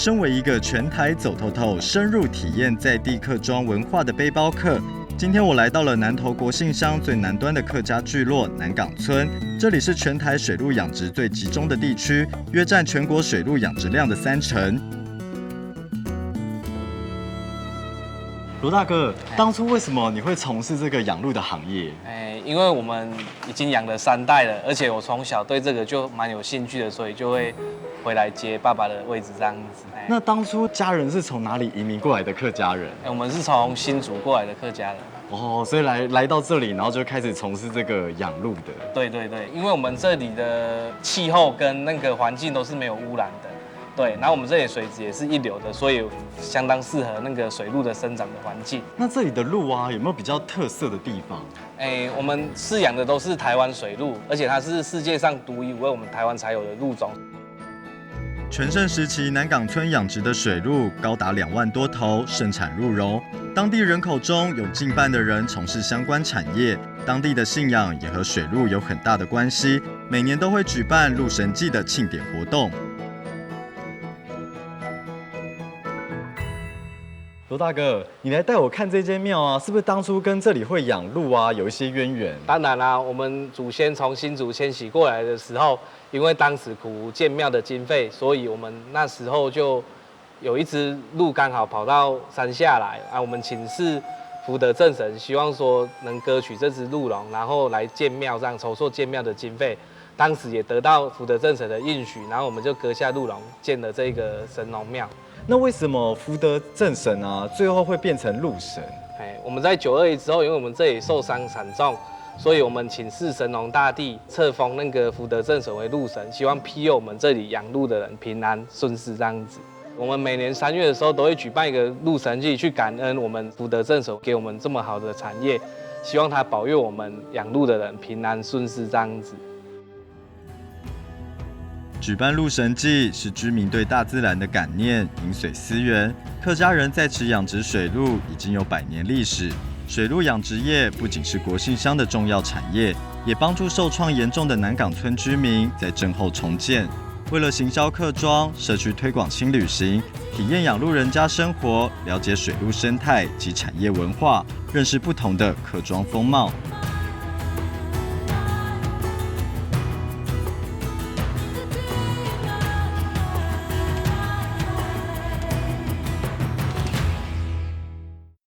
身为一个全台走透透、深入体验在地客庄文化的背包客，今天我来到了南投国姓乡最南端的客家聚落南港村，这里是全台水鹿养殖最集中的地区，约占全国水鹿养殖量的30%。罗大哥，当初为什么你会从事这个养鹿的行业？因为我们已经养了3代了，而且我从小对这个就蛮有兴趣的，所以就会回来接爸爸的位置这样子。那当初家人是从哪里移民过来的客家人？我们是从新竹过来的客家人。哦，所以来到这里，然后就开始从事这个养鹿的。对，因为我们这里的气候跟那个环境都是没有污染的。对，然后我们这里水质也是一流的，所以相当适合那个水鹿的生长的环境。那这里的鹿啊，有没有比较特色的地方？我们饲养的都是台湾水鹿，而且它是世界上独一无二我们台湾才有的鹿种。全盛时期，南港村养殖的水鹿高达2万多头，盛产鹿茸。当地人口中有近半的人从事相关产业，当地的信仰也和水鹿有很大的关系，每年都会举办鹿神祭的庆典活动。罗大哥，你来带我看这间庙啊，是不是当初跟这里会养鹿啊有一些渊源？当然啦，我们祖先从新竹迁徙过来的时候，因为当时苦无建庙的经费，所以我们那时候就有一只鹿刚好跑到山下来啊，我们请示福德正神，希望说能割取这只鹿茸，然后来建庙，这样筹措建庙的经费。当时也得到福德正神的应许，然后我们就割下鹿茸，建了这个神农庙。那为什么福德正神啊，最后会变成鹿神？我们在921之后，因为我们这里受伤惨重，所以我们请示神农大帝册封那个福德正神为鹿神，希望庇佑我们这里养鹿的人平安顺遂这样子。我们每年3月的时候都会举办一个鹿神祭，去感恩我们福德正神给我们这么好的产业，希望他保佑我们养鹿的人平安顺遂这样子。举办鹿神祭是居民对大自然的感念，饮水思源。客家人在此养殖水鹿已经有100年历史。水鹿养殖业不仅是国姓乡的重要产业，也帮助受创严重的南港村居民在震后重建。为了行销客庄，社区推广轻旅行，体验养鹿人家生活，了解水鹿生态及产业文化，认识不同的客庄风貌。